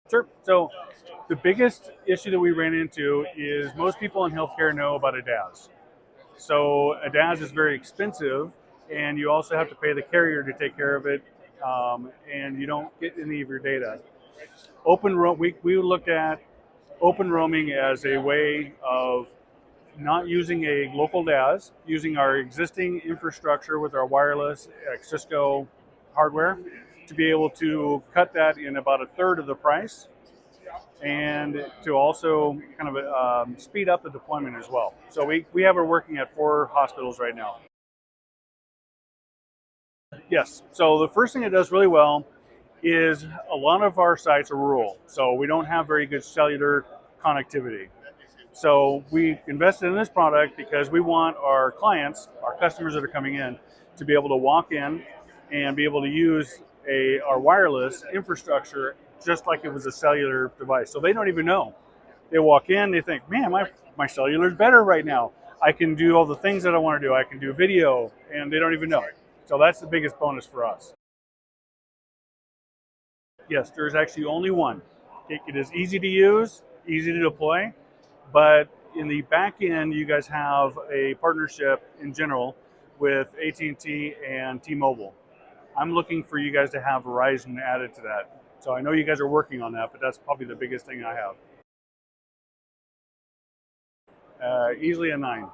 Sure. So the biggest issue that we ran into is most people in healthcare know about a DAS. So a DAS is very expensive, and you also have to pay the carrier to take care of it, and you don't get any of your data. We looked at open roaming as a way of not using a local DAS, using our existing infrastructure with our wireless Cisco hardware to be able to cut that in about a third of the price and to also kind of speed up the deployment as well. So we have it working at 4 hospitals right now. Yes. So the first thing it does really well is a lot of our sites are rural, so we don't have very good cellular connectivity. So we invested in this product because we want our clients, our customers that are coming in, to be able to walk in and be able to use our wireless infrastructure just like it was a cellular device. So they don't even know. They walk in, they think, man, my cellular is better right now. I can do all the things that I want to do. I can do video, and they don't even know. So that's the biggest bonus for us. Yes, there's actually only one. It is easy to use, easy to deploy, but in the back end, you guys have a partnership in general with AT&T and T-Mobile. I'm looking for you guys to have Verizon added to that. So I know you guys are working on that, but that's probably the biggest thing I have. Easily a 9.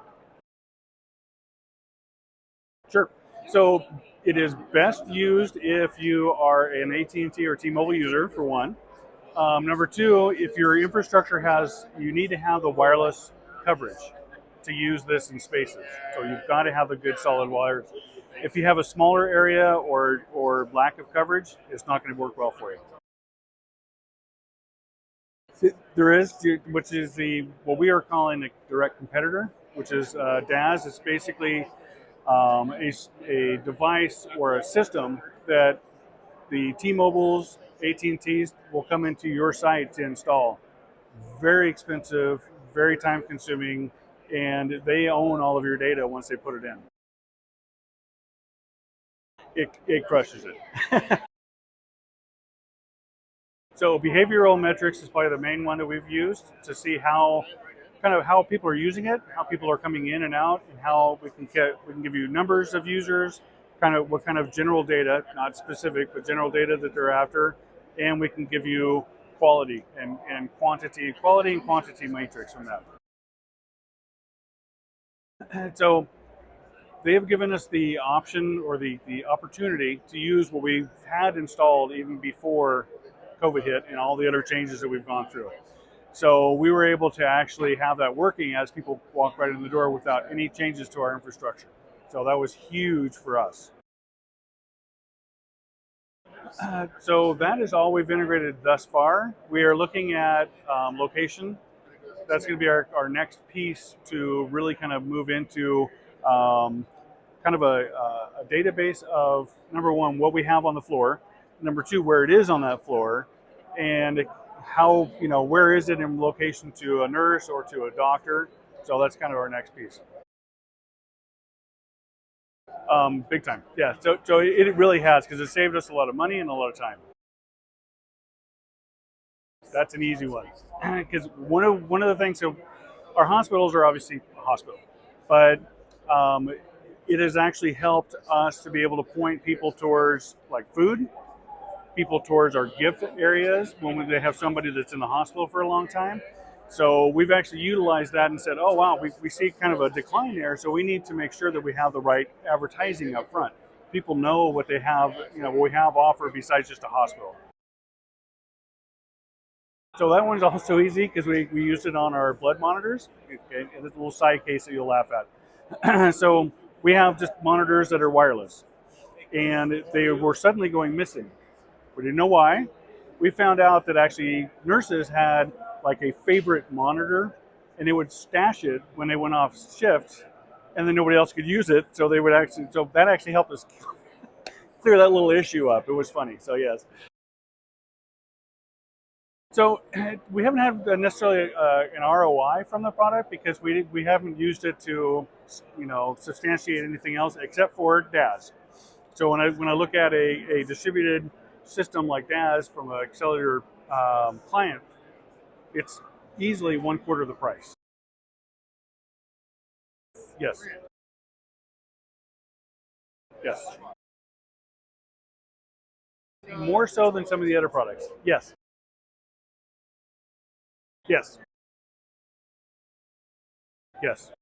Sure. So it is best used if you are an AT&T or T-Mobile user, for one. Number two, if your infrastructure you need to have the wireless coverage to use this in spaces. So you've got to have a good solid wires. If you have a smaller area or lack of coverage, it's not going to work well for you. There is, which is what we are calling a direct competitor, which is DAS. It's basically a device or a system that the T-Mobiles, AT&Ts will come into your site to install. Very expensive, very time consuming, and they own all of your data once they put it in. It crushes it. So behavioral metrics is probably the main one that we've used to see how people are using it, how people are coming in and out, and how we can give you numbers of users, what kind of general data, not specific, but general data that they're after, and we can give you quality and quality and quantity matrix from that. So they have given us the option or the opportunity to use what we've had installed even before COVID hit and all the other changes that we've gone through. So we were able to actually have that working as people walk right in the door without any changes to our infrastructure. So that was huge for us. So that is all we've integrated thus far. We are looking at location. That's going to be our next piece to really kind of move into kind of a database of, number one, what we have on the floor, number two, where it is on that floor, and how, where is it in location to a nurse or to a doctor. So that's kind of our next piece. Big time, yeah. So it really has, because it saved us a lot of money and a lot of time. That's an easy one, because one of the things. So our hospitals are obviously a hospital, but it has actually helped us to be able to point people towards like food, people towards our gift areas when they have somebody that's in the hospital for a long time. So we've actually utilized that and said, oh wow, we see kind of a decline there, so we need to make sure that we have the right advertising up front. People know what they have, what we have offered besides just a hospital. So that one's also easy because we used it on our blood monitors. Okay, and it's a little side case that you'll laugh at. So we have just monitors that are wireless, and they were suddenly going missing. We didn't know why. We found out that actually nurses had like a favorite monitor, and they would stash it when they went off shift, and then nobody else could use it. So that actually helped us clear that little issue up. It was funny. So yes. So we haven't had necessarily an ROI from the product because we haven't used it to substantiate anything else except for DAS. So when I look at a distributed system like DAS from a cellular client, it's easily 1/4 of the price. Yes. Yes. More so than some of the other products. Yes. Yes. Yes.